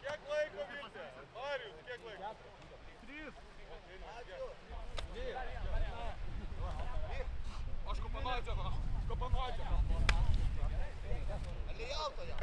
Kiek laiko vyksta? Marijus, kiek laiko? 3. Aš kopanadžiama. Alėjautoje.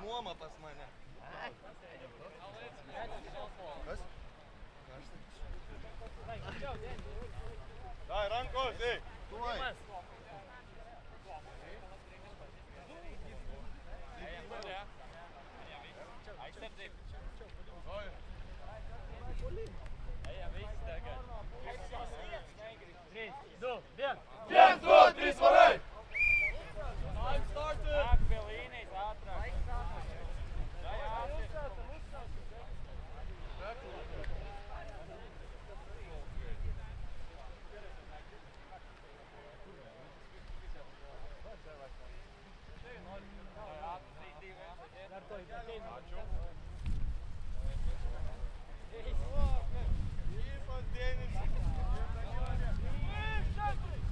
Nuoma pas mane. Kas? Dai, rankos, ei. Tuoj. Viens, du, trys varai!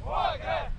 Ogre!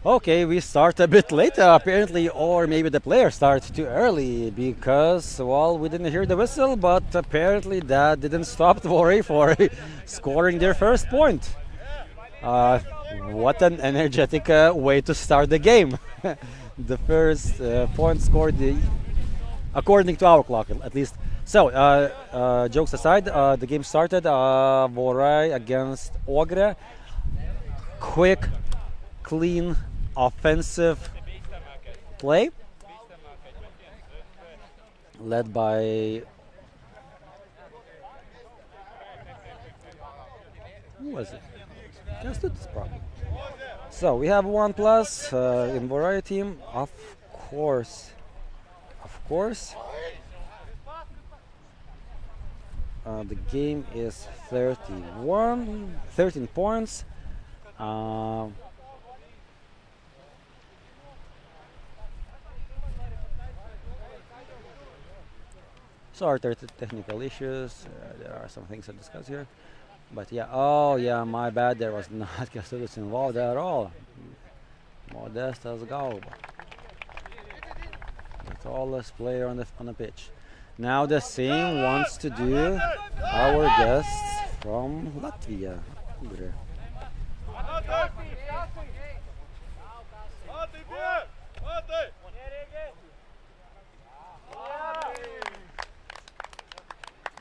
Okay, we start a bit later apparently, or maybe the player starts too early because, well, we didn't hear the whistle, but apparently that didn't stop Vorai for scoring their first point. What an energetic way to start the game. The first point scored, according to our clock at least. So, jokes aside, the game started. Vorai against Ogre. Quick, clean, offensive play led by who was it? Just this problem. So we have 1+ in Vorai team, of course. The game is 13 points. So are there technical issues? There are some things to discuss here. But yeah, oh yeah, my bad. There was not Kęstutis involved at all. Modestas goal. The tallest player on the pitch. Now the same wants to do our guests from Latvia. Ogre.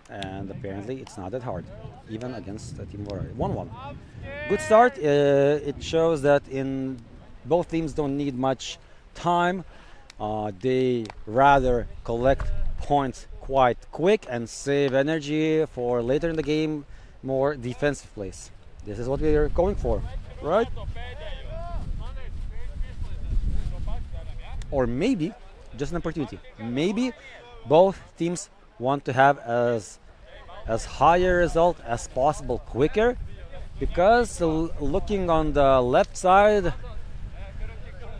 And apparently it's not that hard, even against Team Vorai. 1-1. Good start. It shows that in both teams don't need much time. They rather collect points quite quick and save energy for later in the game, more defensive plays. This is what we are going for, right? Or maybe just an opportunity. Maybe both teams want to have as high a result as possible quicker, because looking on the left side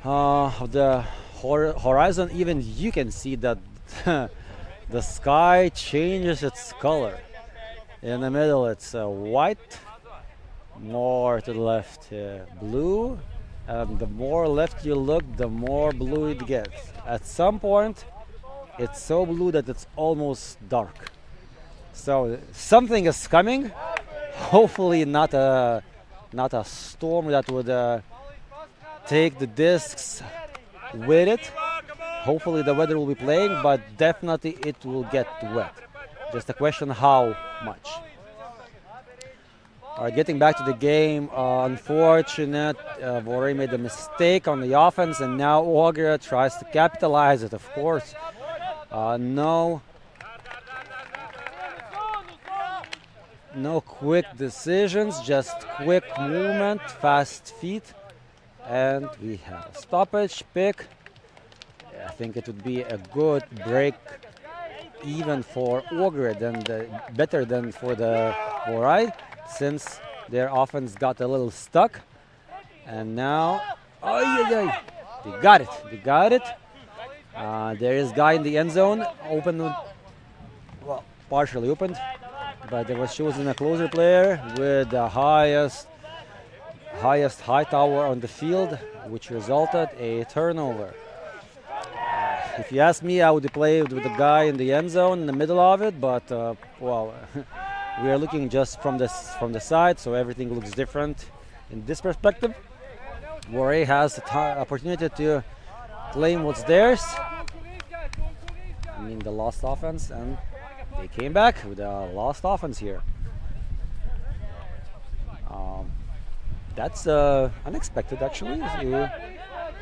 of the horizon, even you can see that the sky changes its color. In the middle it's white, more to the left blue, and the more left you look, the more blue it gets. At some point it's so blue that it's almost dark. So something is coming. Hopefully not a storm that would take the discs with it. Hopefully the weather will be playing, but definitely it will get wet. Just a question how much. Alright, getting back to the game. Unfortunate, Vorai made a mistake on the offense, and now Ogre tries to capitalize it, of course. No quick decisions, just quick movement, fast feet, and we have a stoppage pick. I think it would be a good break, even for Ogre, better than for the Vorai, since their offense got a little stuck. And now, they got it. There is guy in the end zone, partially opened. But there was chosen a closer player with the highest high tower on the field, which resulted a turnover. If you ask me, I would play with the guy in the end zone in the middle of it, but we are looking just from the side, so everything looks different in this perspective. Vorai has the opportunity to claim what's theirs. I mean, the lost offense, and they came back with a lost offense here. That's unexpected, actually.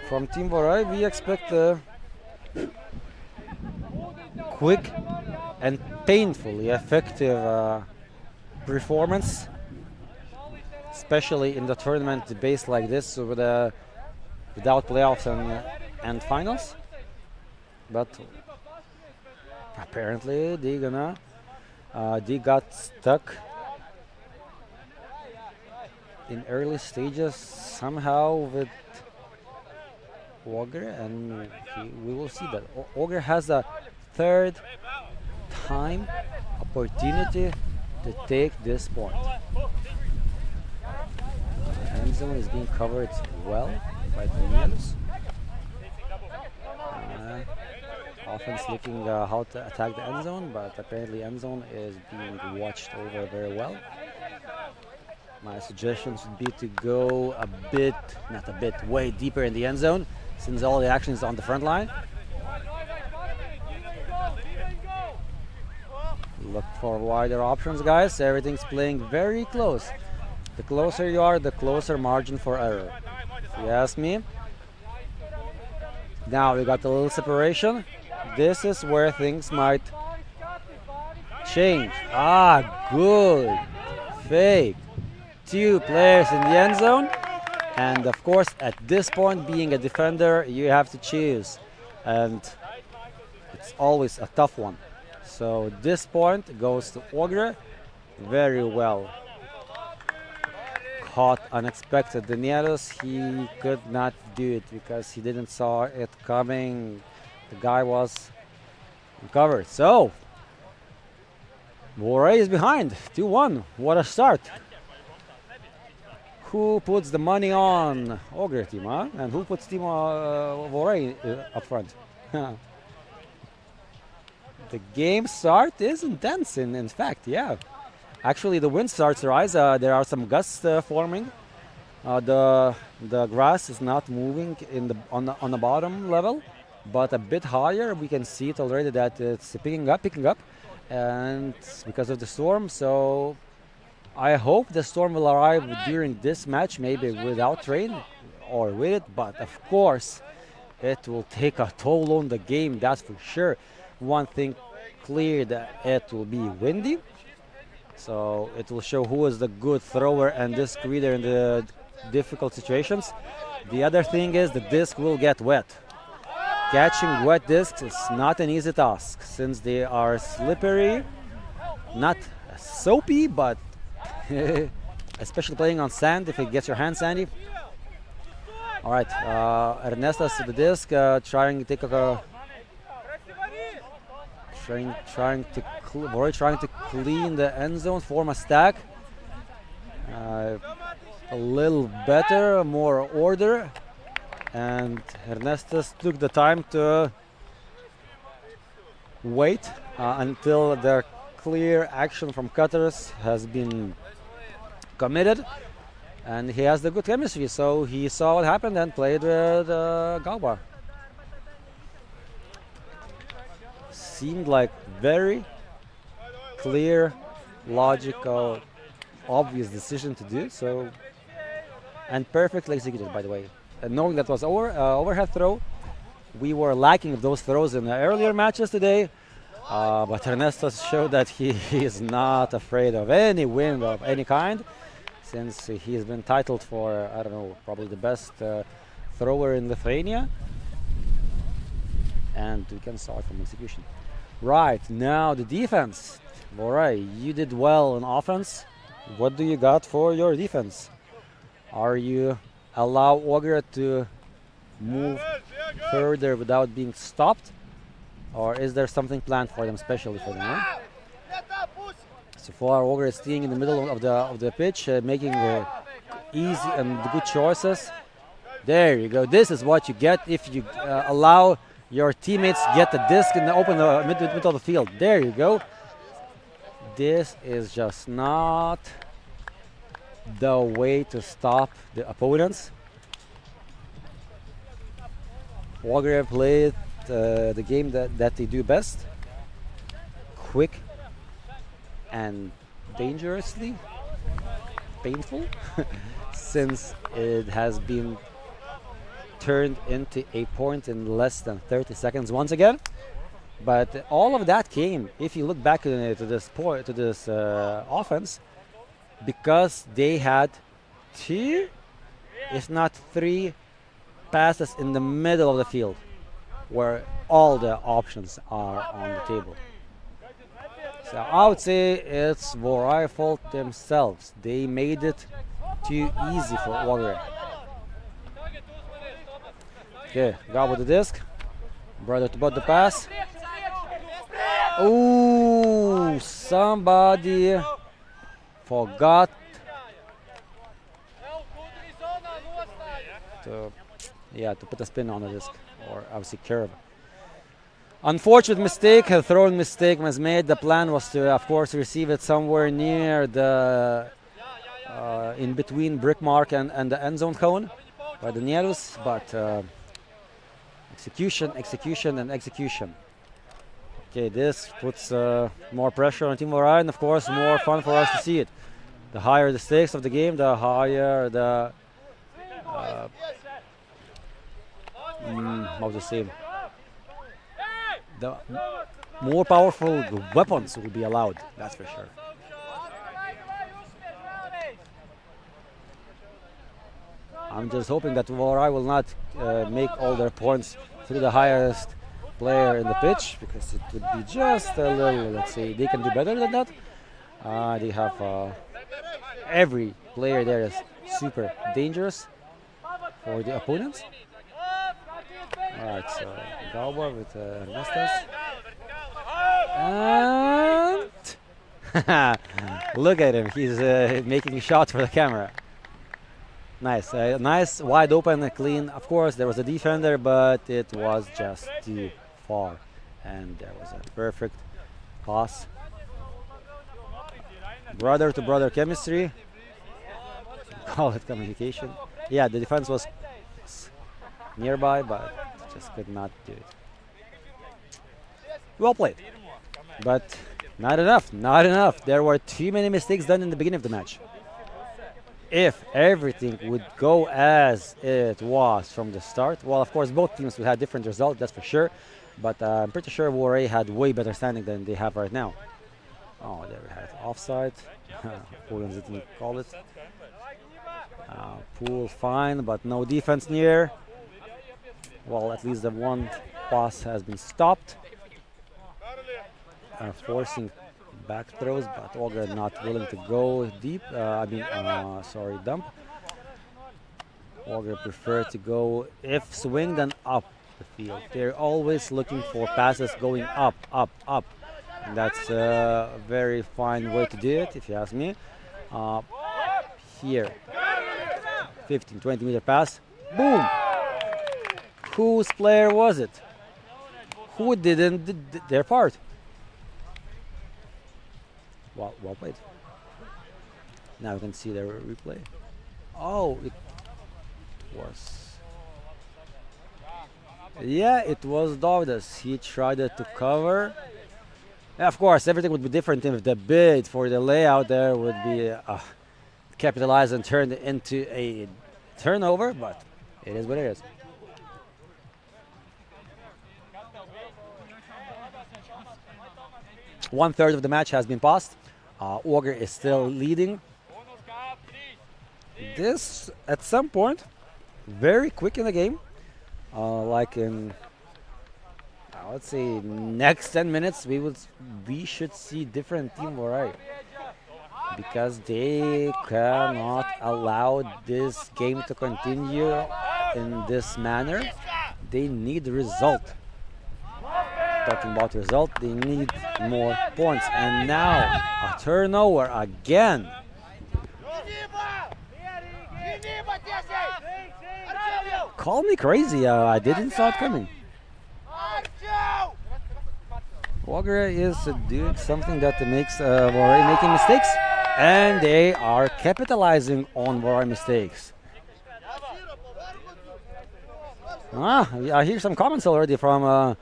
From Team Vorai, we expect a quick and painfully effective performance, especially in the tournament based like this, without playoffs and finals. But apparently they got stuck in early stages somehow with Ogre, and we will see that Ogre has a third time opportunity to take this point. End zone is being covered well by the Lithuanians. Offense looking how to attack the end zone, but apparently end zone is being watched over very well. My suggestions would be to go way deeper in the end zone, since all the action is on the front line. Look for wider options, guys. Everything's playing very close. The closer you are, the closer margin for error, if you ask me. Now we got a little separation. This is where things might change. Good fake. 2 players in the end zone, and of course at this point, being a defender, you have to choose, and it's always a tough one. So this point goes to Ogre. Very well caught, unexpected. Danielis, he could not do it because he didn't saw it coming. The guy was covered. So Vorai is behind, 2-1. What a start. Who puts the money on Ogre team, huh? And who puts team Vorai up front? The game start is intense, in fact, yeah. Actually, the wind starts to rise. There are some gusts forming. The grass is not moving on the bottom level, but a bit higher. We can see it already that it's picking up, and because of the storm. So I hope the storm will arrive during this match, maybe without rain or with it. But of course, it will take a toll on the game. That's for sure. One thing clear, that it will be windy. So it will show who is the good thrower and disc reader in the difficult situations. The other thing is the disc will get wet. Catching wet discs is not an easy task since they are slippery, not soapy, but especially playing on sand, if it gets your hand sandy. All right, Ernestas to the disc, trying to take a trying to clean the end zone, form a stack. A little better, more order, and Ernestas took the time to wait until the clear action from cutters has been committed, and he has the good chemistry, so he saw what happened and played with Galba. Seemed like very clear, logical, obvious decision to do so, and perfectly executed, by the way. And knowing that was overhead throw, we were lacking those throws in the earlier matches today, but Ernestas showed that he is not afraid of any wind of any kind, since he's been titled for, I don't know, probably the best thrower in Lithuania. And we can start from execution. Right, now the defense. Vorai, you did well in offense. What do you got for your defense? Are you allow Ogre to move further without being stopped? Or is there something planned for them, especially for them? Huh? So far, Ogre is staying in the middle of the pitch, making easy and good choices. There you go. This is what you get if you allow your teammates get the disc in the open middle of the field. There you go. This is just not the way to stop the opponents. Ogre played the game that they do best. Quick and dangerously painful since it has been turned into a point in less than 30 seconds once again. But all of that came, if you look back to this offense, because they had 2, if not 3 passes in the middle of the field where all the options are on the table. So I would say it's Vorai fault themselves. They made it too easy for Ogre. Okay, got with the disc. Brother to butt the pass. Ooh, somebody forgot to put a spin on the disc, or obviously curve. Unfortunate mistake, a throwing mistake was made. The plan was to, of course, receive it somewhere near the in between brick mark and the end zone cone by the Nierus, but execution. Okay, this puts more pressure on Team Vorai, and of course more fun for us to see it. The higher the stakes of the game, the higher the how to say, the more powerful weapons will be allowed, that's for sure. I'm just hoping that Vorai will not make all their points through the highest player in the pitch, because it would be just a little, let's say, they can do better than that. They have every player there is super dangerous for the opponents. Alright, so Galba with Ernestas. And Look at him. He's making shots for the camera. Nice. Nice, wide open, clean. Of course, there was a defender, but it was just too far. And there was a perfect pass. Brother to brother chemistry. Call it communication. Yeah, the defense was nearby, but just could not do it. Well played. But not enough. Not enough. There were too many mistakes done in the beginning of the match. If everything would go as it was from the start, well, of course, both teams would have different results, that's for sure. But I'm pretty sure Vorai had way better standing than they have right now. Oh, there we have offside. Poland didn't call it. Pool fine, but no defense near. Well, at least the one pass has been stopped. Forcing back throws, but Ogre not willing to go deep. Dump. Ogre prefer to go, if swing, then up the field. They're always looking for passes going up, up, up. And that's a very fine way to do it, if you ask me. Here, 15, 20 meter pass. Boom! Whose player was it? Who didn't do their part? Well played. Now you can see the replay. Oh, it was. Yeah, it was Dovidas. He tried to cover. Yeah, of course, everything would be different if the bid for the layout there would be capitalized and turned into a turnover, but it is what it is. One third of the match has been passed. Ogre is still leading. This, at some point, very quick in the game, like in, let's say, next 10 minutes, we should see different team Vorai, because they cannot allow this game to continue in this manner. They need the result. Talking about result, they need more points, and now a turnover again. Call me crazy, I didn't saw it coming. Ogre is doing something that makes Vorai making mistakes, and they are capitalizing on Vorai mistakes. I hear some comments already from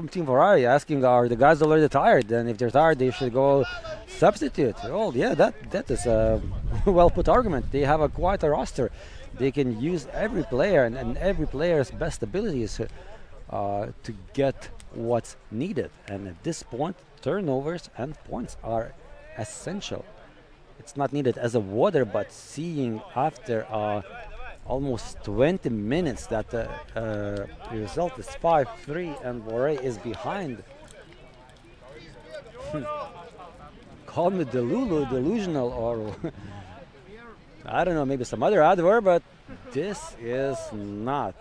Team Vorai asking, are the guys already tired? And if they're tired, they should go substitute. Well, yeah, that is a well-put argument. They have quite a roster. They can use every player and every player's best abilities to get what's needed. And at this point, turnovers and points are essential. It's not needed as a water, but seeing after almost 20 minutes that the result is 5-3 and Vorai is behind. Call me delusional, or I don't know, maybe some other adverb, but this is not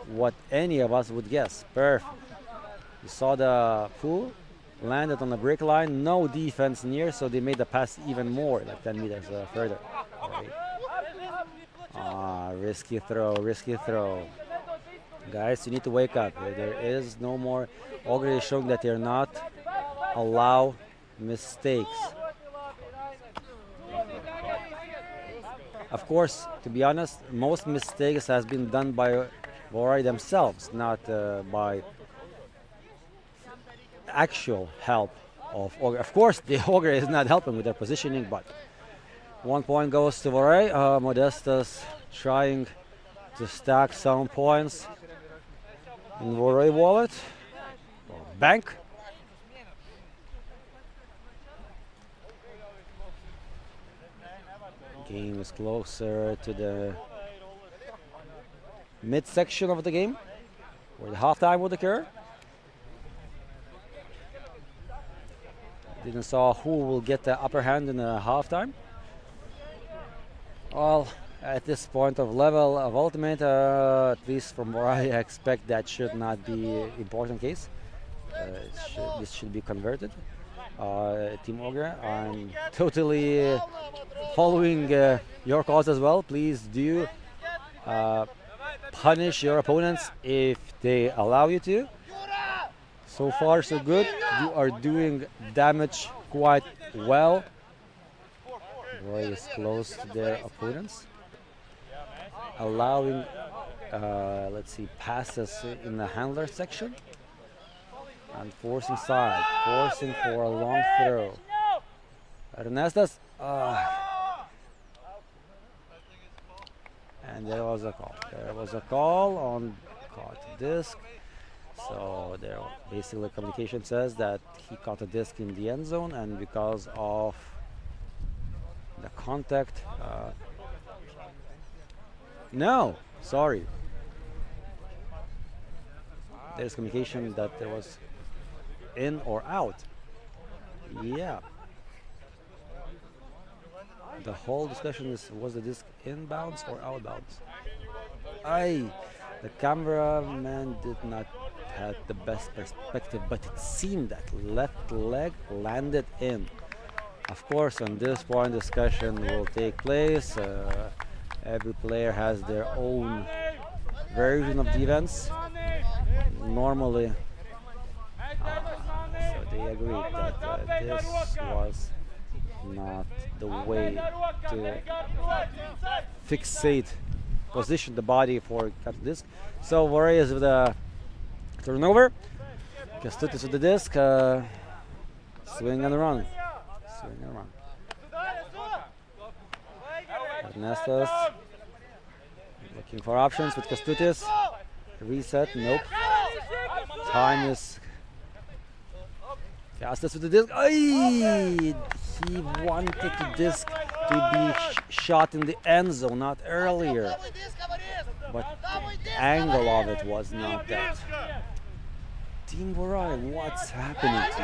what any of us would guess. Perfect. You saw the pool, landed on the break line, no defense near, so they made the pass even more, like 10 meters further. Right. Risky throw. Guys, you need to wake up. There is no more. Ogre is showing that they're not allow mistakes. Of course, to be honest, most mistakes has been done by Vorai themselves, not by actual help of Ogre. Of course, the Ogre is not helping with their positioning, but 1 point goes to Vorai. Modestas trying to stack some points in Vorai wallet or bank. Game is closer to the midsection of the game, where the halftime would occur. Didn't saw who will get the upper hand in the halftime. Well, at this point of level of ultimate, at least from where I expect that should not be important case. This should be converted. Team Ogre. I'm totally following your cause as well. Please do punish your opponents if they allow you to. So far, so good. You are doing damage quite well. Vorai is close to their opponents, allowing, let's see, passes in the handler section, and forcing side, forcing for a long throw. Ernestas, and there was a call. There was a call on caught disc. So there, basically, communication says that he caught a disc in the end zone, and because of the contact, no, sorry. There's communication that there was in or out. Yeah. The whole discussion is, was the disc inbounds or outbounds? The cameraman did not have the best perspective, but it seemed that left leg landed in. Of course, on this point, discussion will take place. Every player has their own version of the events. Normally, so they agreed that this was not the way to fixate, position the body for cut disc. So Vorai is with a turnover. Kęstutis with the disc, swing and run. Swing and run. Ernestas looking for options with Kęstutis. Reset, nope. Time is Kęstutis with the disc. He wanted the disc to be shot in the end zone, not earlier. But the angle of it was not that. Team Vorai, what's happening to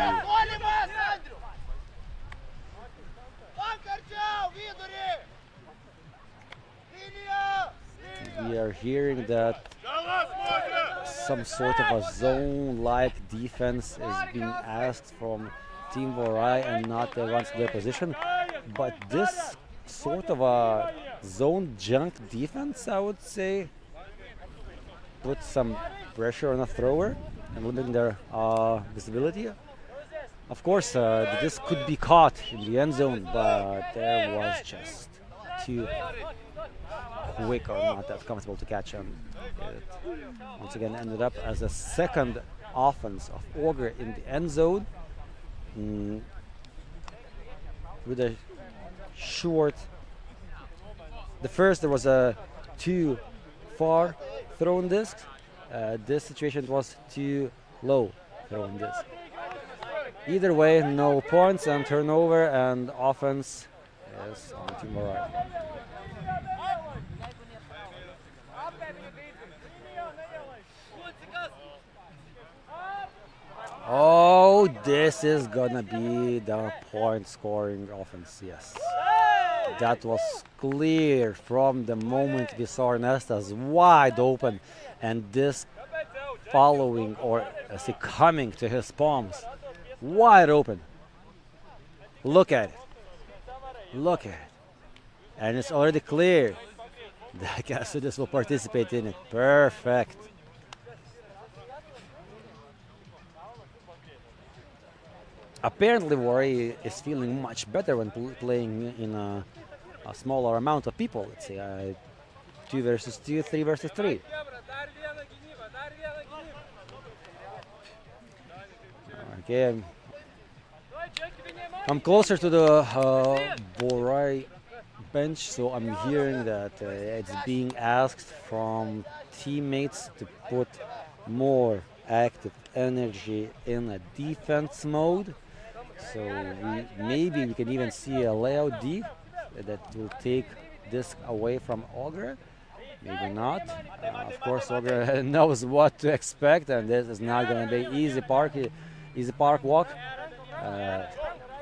you? We are hearing that some sort of a zone-like defense is being asked from Team Vorai and not the ones in their position. But this sort of a zone junk defense, I would say, puts some pressure on a thrower and limiting their visibility. Of course, this could be caught in the end zone, but there was just too quick or not that comfortable to catch, and it once again ended up as a second offense of Ogre in the end zone with a short. The first, there was a too far thrown disc. This situation was too low thrown disc. Either way, no points and turnover, and offense is on Team Vorai. Oh, this is gonna be the point scoring offense, yes. That was clear from the moment we saw Ernestas wide open, and this following, or as he coming to his palms, wide open. Look at it. Look at it. And it's already clear that Kęstutis will participate in it. Perfect. Apparently, Vorai is feeling much better when playing in a smaller amount of people. Let's say 2 versus 2, 3 versus 3. Okay, I'm closer to the Vorai bench, so I'm hearing that it's being asked from teammates to put more active energy in a defense mode. So maybe we can even see a layout D that will take this away from Ogre. Maybe not. Of course, Ogre knows what to expect, and this is not going to be easy park walk.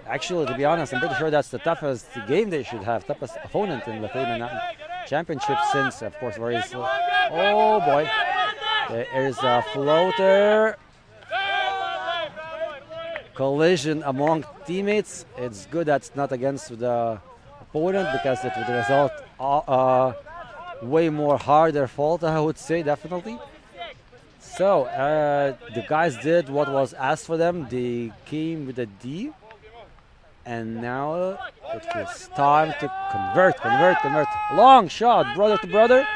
Actually, to be honest, I'm pretty sure that's the toughest game they should have, toughest opponent in the Lithuanian Championship, since, of course, Vorai is. Oh boy, there is a floater. collision among teammates. It's good that's not against the opponent because it would result way more harder fault, I would say, definitely. So the guys did what was asked for them. They came with a D, and now it is time to convert. Long shot, brother to brother.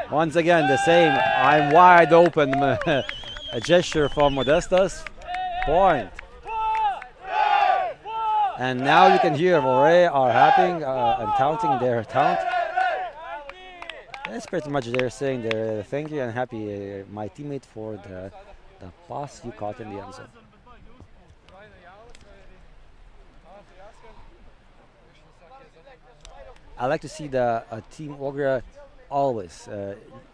Once again, the same. I'm wide open. A gesture from Modestas. Point. And now you can hear Vorai are happy and counting their taunt. That's pretty much they're saying they're thank you and happy my teammate for the pass you caught in the end zone. I like to see the team Ogre always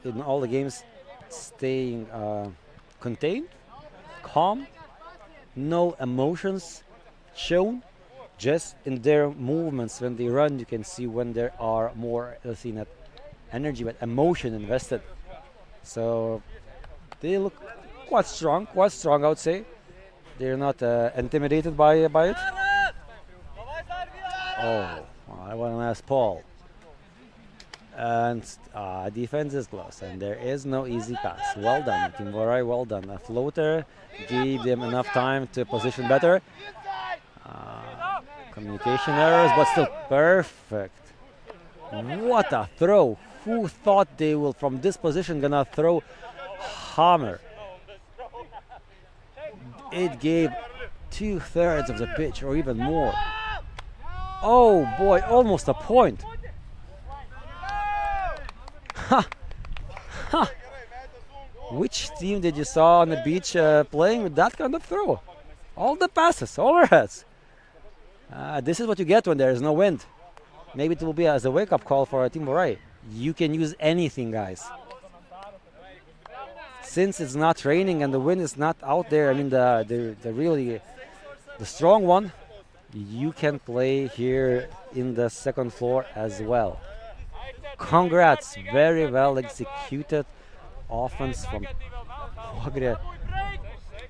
in all the games staying contained, calm, no emotions shown, just in their movements. When they run, you can see when there are more, let's see, not energy but emotion invested. So they look quite strong I would say. They're not intimidated by it. Oh, I want to ask Paul. And defense is close, and there is no easy pass. Well done, Team Vorai, well done. A floater gave them enough time to position better. Communication errors, but still perfect. What a throw. Who thought they will, from this position, gonna throw hammer? It gave 2/3 of the pitch, or even more. Oh boy, almost a point. Ha! Ha! Which team did you saw on the beach playing with that kind of throw? All the passes, overheads. This is what you get when there is no wind. Maybe it will be as a wake-up call for Team Vorai. You can use anything, guys. Since it's not raining and the wind is not out there, I mean the really the strong one, you can play here in the second floor as well. Congrats, very well executed offense from Ogre,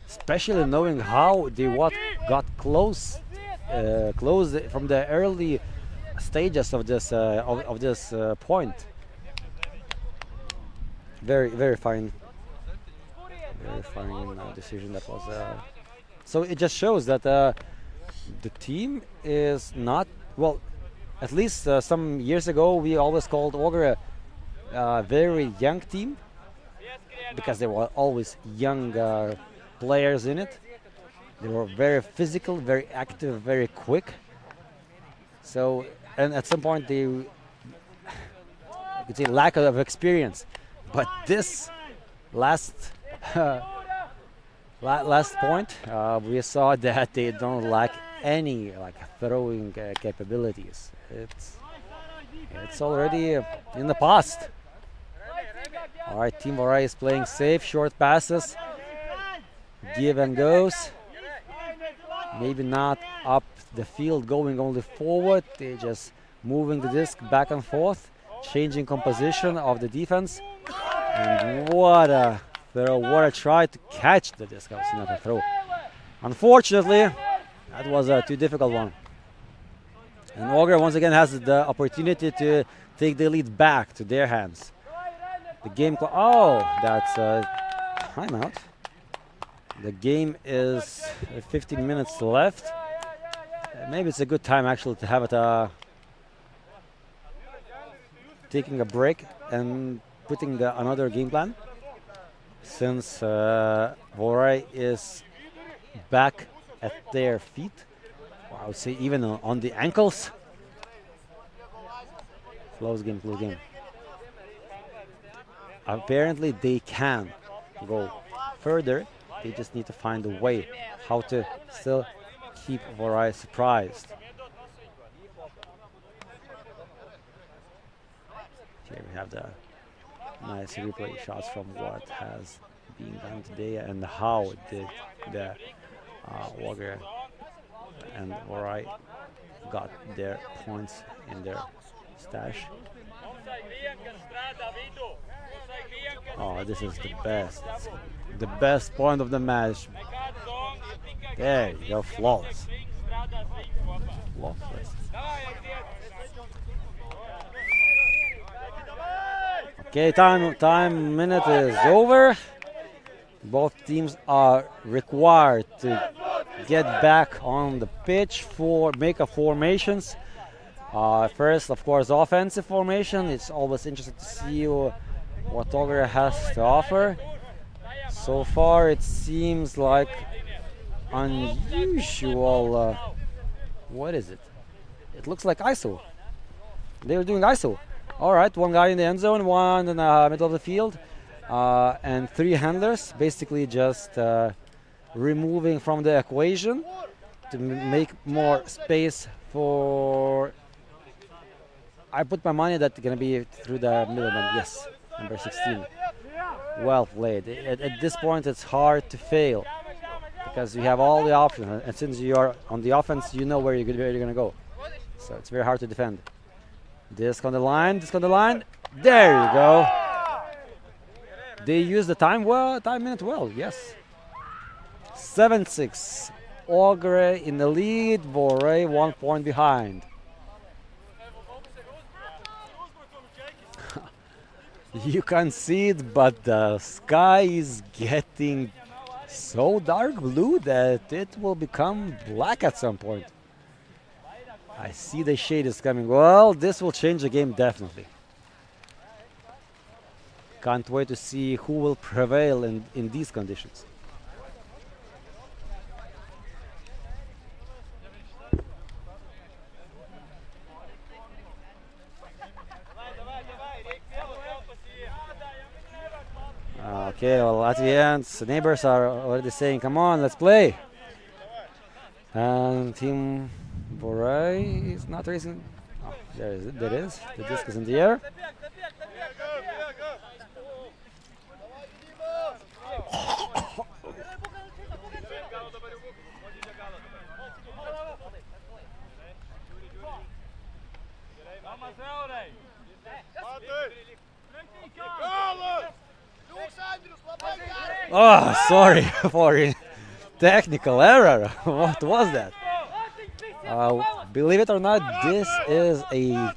especially knowing how they got close from the early stages of this point. Very fine decision that was. So it just shows that the team is not well. At least some years ago, we always called Ogre a very young team because there were always young players in it. They were very physical, very active, very quick. So, and at some point, you could say lack of experience. But this last point, we saw that they don't lack any throwing capabilities. It's already in the past. All right, Team Vorai is playing safe, short passes, give and goes. Maybe not up the field, going only forward. They're just moving the disc back and forth, changing composition of the defense. And what a throw! What a try to catch the disc. That was not a throw. Unfortunately, that was a too difficult one. And Ogre once again has the opportunity to take the lead back to their hands. The game that's a timeout. The game is 15 minutes left. Maybe it's a good time actually to have it taking a break and putting another game plan, since Vorai is back at their feet. I would say even on the ankles. Close game. Apparently they can go further. They just need to find a way how to still keep Vorai surprised. Here we have the nice replay shots from what has been done today and how did the Ogre and Vorai got their points in their stash. Oh, this is the best point of the match. There you go, flawless. Flawless. Okay, time minute is over. Both teams are required to get back on the pitch for make a formations. First, of course, offensive formation. It's always interesting to see what Ogre has to offer. So far, it seems like unusual. What is it? It looks like ISO. They're doing ISO. All right, one guy in the end zone, one in the middle of the field, and 3 handlers. Basically, just removing from the equation to make more space for. I put my money that's gonna be through the middleman. Yes, number 16. Well played. At this point, it's hard to fail because you have all the options, and since you are on the offense, you know where you're gonna go. So it's very hard to defend. Disc on the line. Disc on the line. There you go. They use the time minute well. Yes. 7-6. Ogre in the lead. Vorai 1 point behind. You can see it, but the sky is getting so dark blue that it will become black at some point. I see the shade is coming. Well, this will change the game definitely. Can't wait to see who will prevail in these conditions. Okay, well, Latvians, neighbors are already saying, come on, let's play. And Team Vorai is not raising. Oh, there it is. The disc is in the air. Oh, sorry for technical error. What was that? Believe it or not, this is a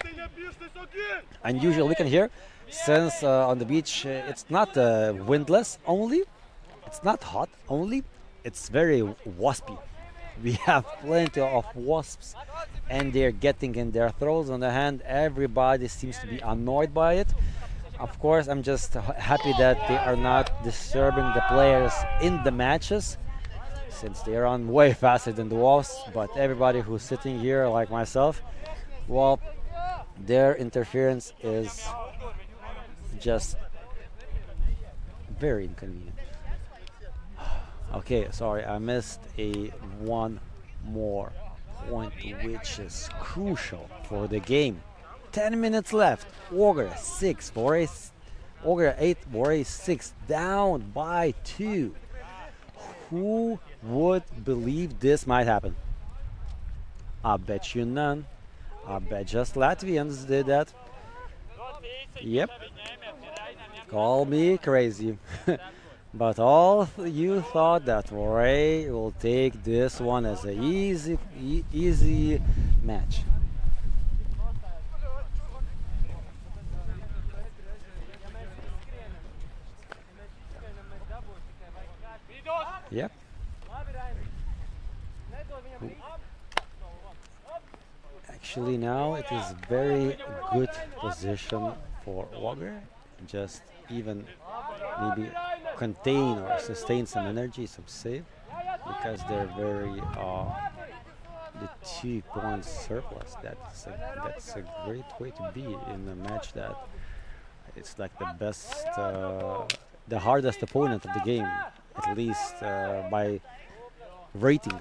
unusual weekend here, since on the beach it's not windless only, it's not hot only, it's very waspy. We have plenty of wasps, and they're getting in their throats. On the hand, everybody seems to be annoyed by it. Of course, I'm just happy that they are not disturbing the players in the matches, since they run way faster than the wasps. But everybody who's sitting here, like myself, well, their interference is just very inconvenient. Okay, sorry, I missed one more point, which is crucial for the game. 10 minutes left. Ogre 6, Vorai. Ogre 8, Vorai 6, down by 2. Who would believe this might happen? I bet you none. I bet just Latvians did that. Yep. Call me crazy. But all you thought that Vorai will take this one as an easy match. Yep. Actually, now it is very good position for Ogre. Just even maybe contain or sustain some energy, some save, because they're very the 2 points surplus. That's a great way to be in a match that it's like the best, the hardest opponent of the game, at least by rating.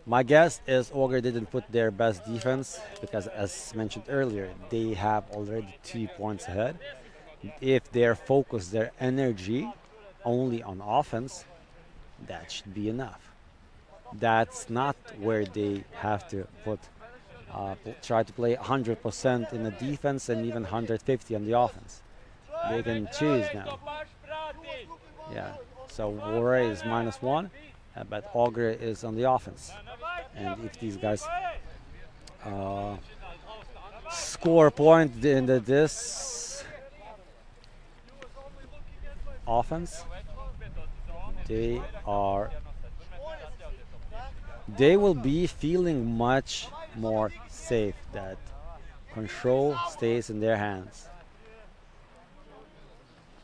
My guess is Ogre didn't put their best defense because, as mentioned earlier, they have already 2 points ahead. If they focus their energy only on offense, that should be enough. That's not where they have to try to play 100% in the defense and even 150 on the offense. They can choose now. Yeah, So Vorai is -1, but Ogre is on the offense. And if these guys score a point in this offense, they will be feeling much more safe, that control stays in their hands.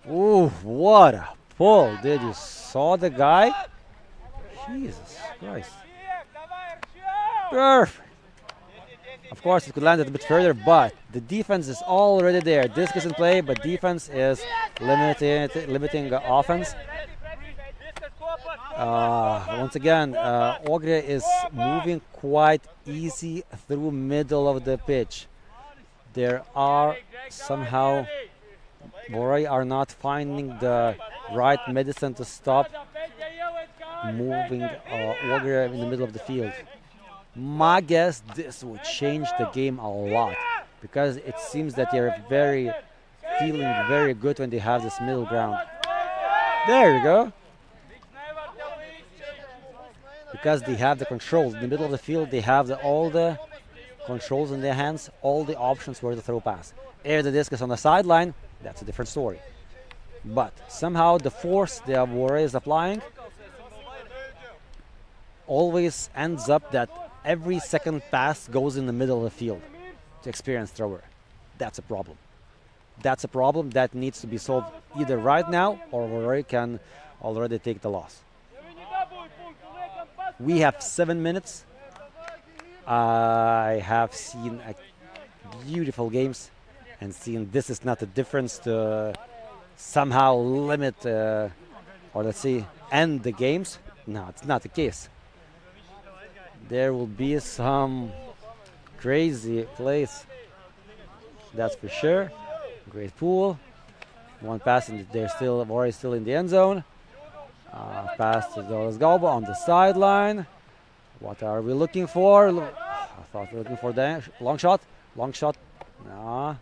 Ooh, what a pull. Did you saw the guy? Jesus Christ. Perfect. Of course, it could land it a bit further, but the defense is already there. Disc is in play, but defense is limiting the offense. Once again, Ogre is moving quite easy through middle of the pitch. There are somehow Vorai are not finding the right medicine to stop moving Ogre in the middle of the field. My guess, this would change the game a lot, because it seems that they're feeling very good when they have this middle ground. There you go. Because they have the controls in the middle of the field, they have all the controls in their hands, all the options where to throw pass. If the disc is on the sideline, that's a different story. But somehow the force the Vorai is applying always ends up that every second pass goes in the middle of the field to experienced thrower. That's a problem. That's a problem that needs to be solved either right now, or Vorai can already take the loss. We have 7 minutes. I have seen beautiful games and seen this is not a difference to somehow limit or let's say end the games. No, it's not the case. There will be some crazy plays, that's for sure. Great pool. One pass and Vorai is still in the end zone. Pass to Galba on the sideline. What are we looking for? I thought we were looking for the long shot. Long shot. Nah.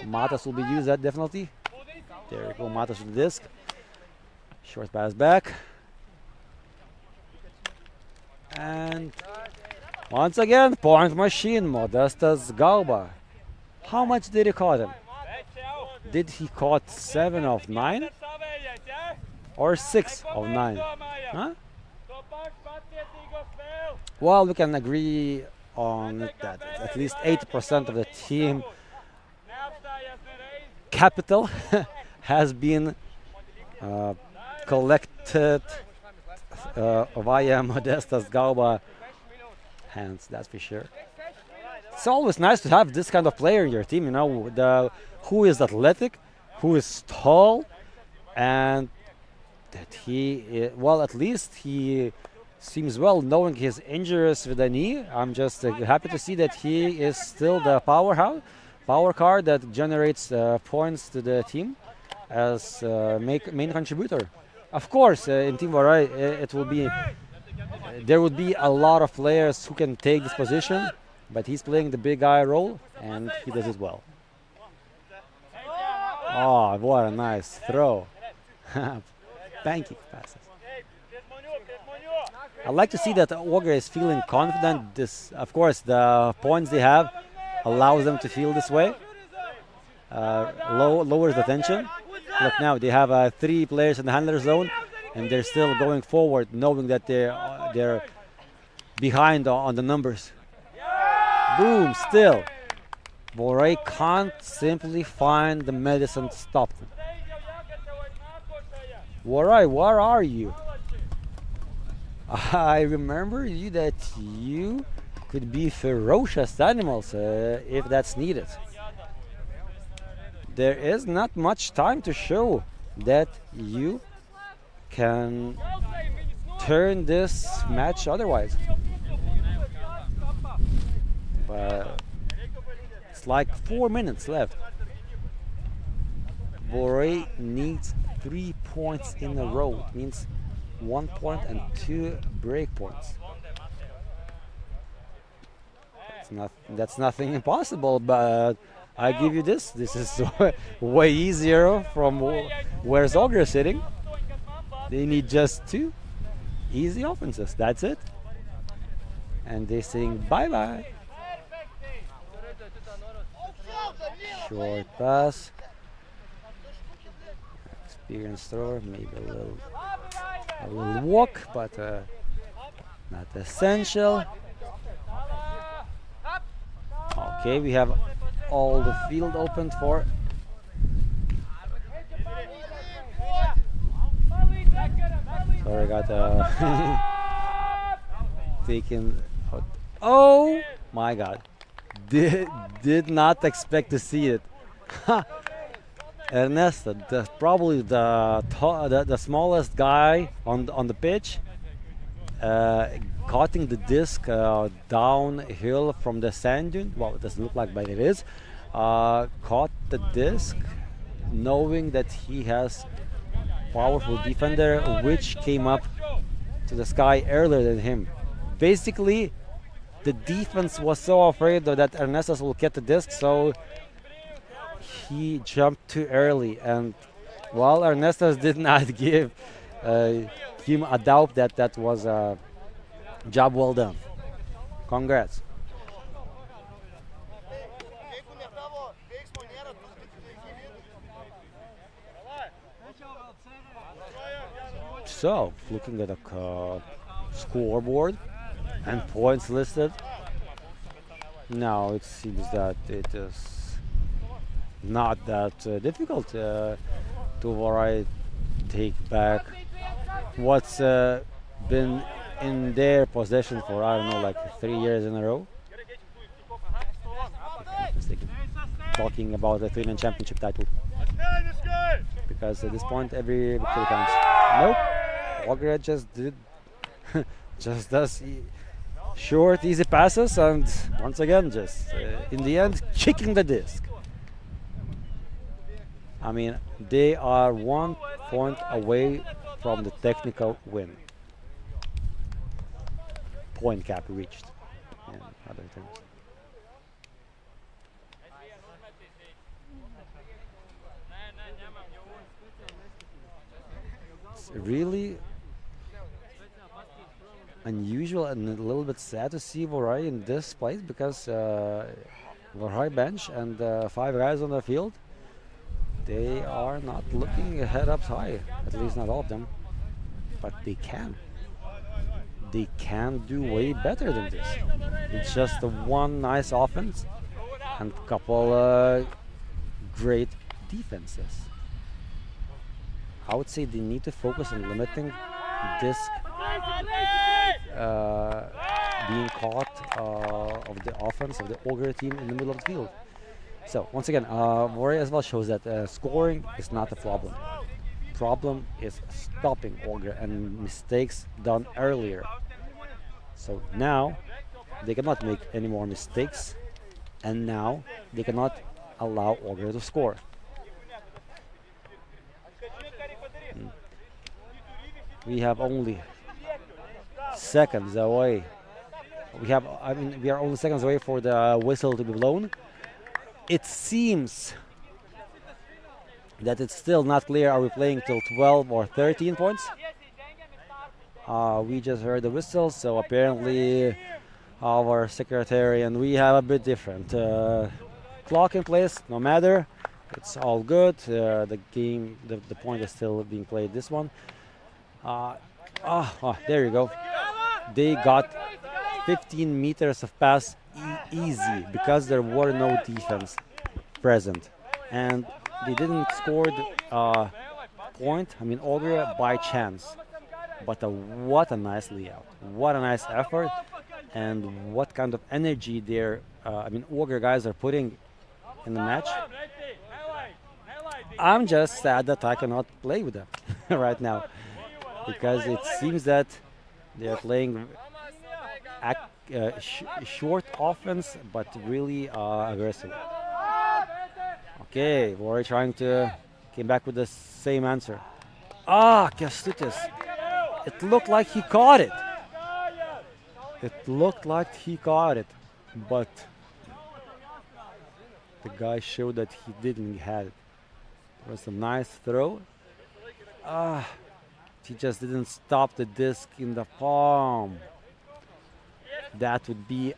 Matas will be used that definitely. There we go. Matas with the disc. Short pass back. And once again, point machine. Modestas Galba. How much did he caught him? Did he caught 7 of 9? Or 6 of 9? Huh? Well, we can agree on it that at least 80% of the team capital has been collected via Modestas Galba hands, that's for sure. It's always nice to have this kind of player in your team, you know, who is athletic, who is tall, and that well, at least he seems well, knowing his injuries with the knee. I'm just happy to see that he is still the power card that generates points to the team as main contributor. Of course, in Team Vorai, there would be a lot of players who can take this position, but he's playing the big guy role, and he does it well. Oh, what a nice throw. Thank you, passes. I like to see that Ogre is feeling confident. This, of course, the points they have allows them to feel this way. Lowers the tension. Look now, they have 3 players in the handler zone, and they're still going forward, knowing that they're behind on the numbers. Boom! Still, Vorai can't simply find the medicine to stop them. Vorai, where are you? I remember you that you could be ferocious animals if that's needed. There is not much time to show that you can turn this match otherwise. But it's like 4 minutes left. Vorai needs 3 points in a row. It means 1 point and 2 break points. That's nothing impossible, but I give you this. This is way easier from where's Ogre sitting. They need just 2 easy offenses. That's it. And they saying bye-bye. Short pass. Experienced thrower, maybe a little walk, but not essential. Okay, we have all the field opened for. Sorry, I got taken out. Oh my God! Did not expect to see it. Ernesto, probably the smallest guy on the pitch, cutting the disc downhill from the sand dune. Well, it doesn't look like, but it is. Caught the disc, knowing that he has powerful defender, which came up to the sky earlier than him. Basically, the defense was so afraid that Ernesto will get the disc, so he jumped too early. And while Ernesto did not give him a doubt that was a job well done. Congrats. So, looking at the scoreboard and points listed, now it seems that it is not that difficult to Vorai take back what's been in their possession for, I don't know, like 3 years in a row. Talking about the Lithuanian championship title, because at this point every victory counts. Nope, Ogre just does short, easy passes, and once again, just in the end, kicking the disc. I mean, they are 1 point away from the technical win. Point cap reached, and other things. It's really unusual and a little bit sad to see Vorai in this place, because Vorai bench and 5 guys on the field, they are not looking head up high, at least not all of them, but they can. They can do way better than this. It's just the one nice offense and couple great defenses. I would say they need to focus on limiting disc being caught of the offense of the Ogre team in the middle of the field. So once again, Vorai as well shows that scoring is not the problem. Problem is stopping Ogre and mistakes done earlier. So now they cannot make any more mistakes, and now they cannot allow Ogre to score. We have only seconds away. We are only seconds away for the whistle to be blown. It seems that it's still not clear. Are we playing till 12 or 13 points? We just heard the whistle, so apparently our secretary and we have a bit different clock in place. No matter, it's all good. The game, the point is still being played. This one. There you go. They got 15 meters of pass easy because there were no defense present, and they didn't score the point. I mean, Ogre by chance, but what a nice layout, what a nice effort, and what kind of energy their Ogre guys are putting in the match. I'm just sad that I cannot play with them right now, because it seems that they are playing short offense, but really aggressive. Okay, Vorai trying to came back with the same answer. Kęstutis. It looked like he caught it. It looked like he caught it, but the guy showed that he didn't have it. It was a nice throw. he just didn't stop the disc in the palm. That would be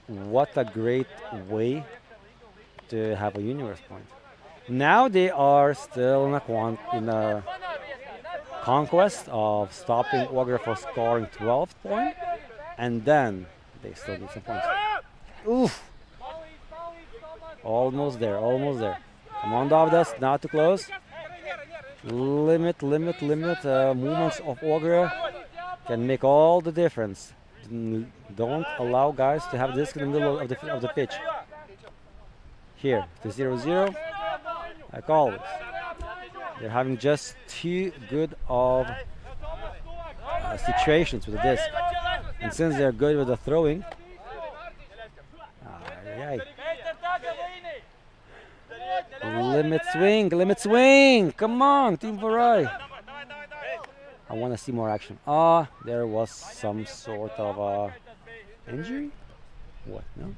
what a great way to have a universe point. Now they are still in a conquest of stopping Ogre for scoring 12th point, and then they still need some points. Oof! Almost there, almost there. Come on, Davdas, not too close. Limit. Movements of Ogre can make all the difference. Don't allow guys to have this in the middle of the pitch. Here, the 0-0, like always. They're having just too good of situations with the disc. And since they're good with the throwing, limit swing, come on, Team Vorai. I want to see more action. There was some sort of injury? What, no?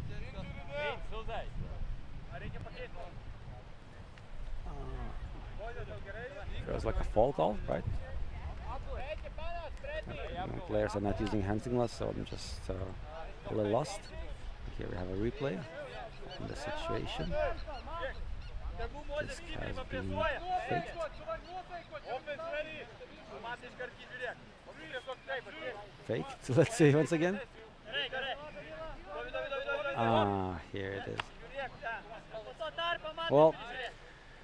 There was like a fall call, right? Players are not using hand signals, so I'm just a little lost. Here we have a replay in the situation. This has been faked. Faked, let's see once again. Here it is. Well,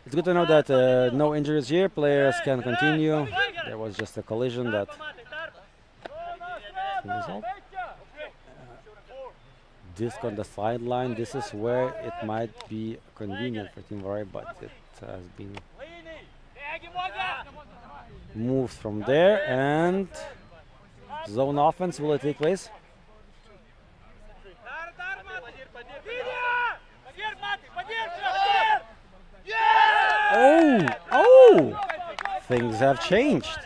it's good to know that no injuries here. Players can continue. There was just a collision that result. Disc on the sideline. This is where it might be convenient for Team Vorai, but it has been moved from there. And zone offense, will it take place? Oh! Things have changed.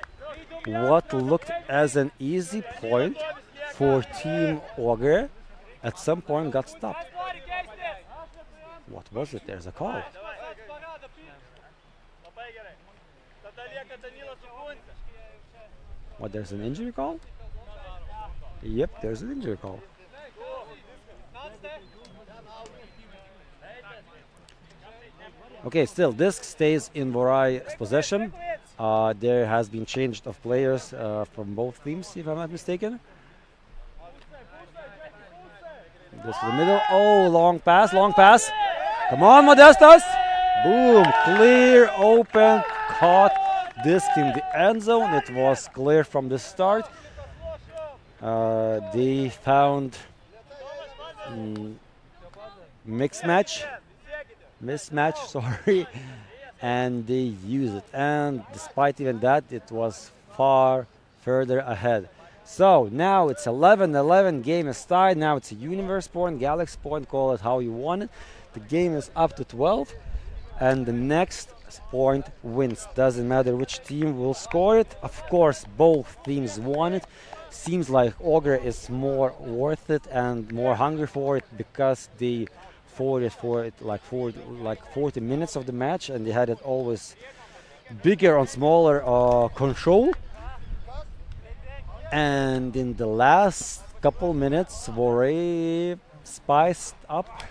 What looked as an easy point for Team Ogre at some point got stopped. What was it? There's a call. What, there's an injury call? Yep, there's an injury call. Okay, still, disc stays in Vorai's possession. There has been change of players from both teams, if I'm not mistaken. This to the middle. Oh, long pass. Come on, Modestas. Boom, clear, open, caught. Disc in the end zone. It was clear from the start. They found mismatch, sorry, and they used it. And despite even that, it was far further ahead. So now it's 11-11. Game is tied. Now it's a universe point, galaxy point. Call it how you want it. The game is up to 12, and the next point wins. Doesn't matter which team will score it. Of course, both teams want it. Seems like Ogre is more worth it and more hungry for it because they fought it for like 40 minutes of the match, and they had it always bigger on smaller control. And in the last couple minutes, Vorai spiced up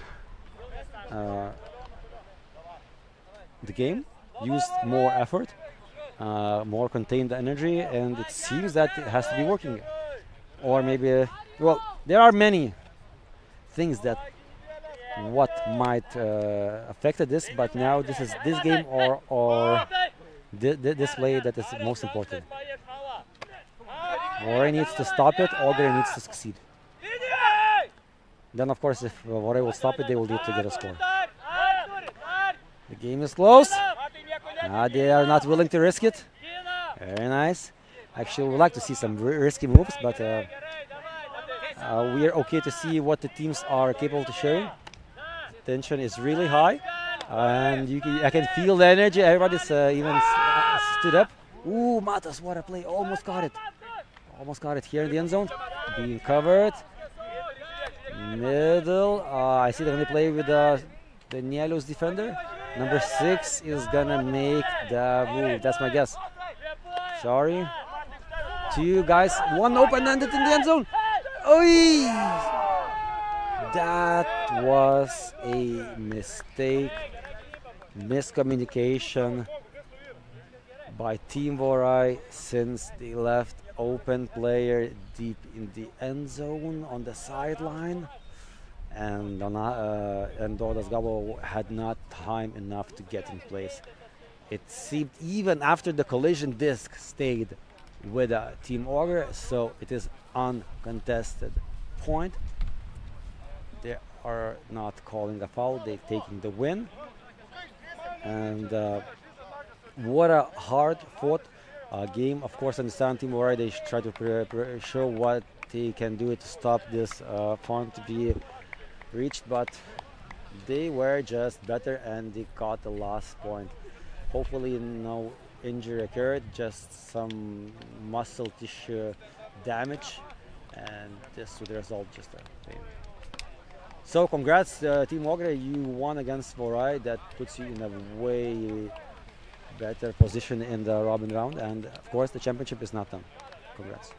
the game, used more effort, more contained energy, and it seems that it has to be working. Or maybe, well, there are many things that what might affect this, but now this is this game or this play that is most important. Vorai needs to stop it, Ogre needs to succeed. Then, of course, if Vorai will stop it, they will need to get a score. The game is close. They are not willing to risk it. Very nice. Actually, we would like to see some risky moves, but we are okay to see what the teams are capable of sharing. Tension is really high, and I can feel the energy. Everybody's even stood up. Ooh, Matas, what a play. Almost got it. Almost got it here in the end zone. Being covered. Middle. I see they're going to play with the Nielios defender. Number 6 is going to make the move. That's my guess. Sorry. Two guys, one open-ended in the end zone. Oy! That was a mistake, miscommunication by Team Vorai, since they left open player deep in the end zone on the sideline, and Dodas Gabo had not time enough to get in place. It seemed even after the collision disc stayed with Team Ogre, so it is uncontested point. They are not calling a foul, they're taking the win. And what a hard-fought game. Of course, understand Team Vorai, they try to show what they can do to stop this point to be reached, but they were just better and they got the last point. Hopefully no injury occurred, just some muscle tissue damage, and this would result just a pain. So congrats Team Ogre, you won against Vorai. That puts you in a way better position in the Robin round, and of course the championship is not done. Congrats.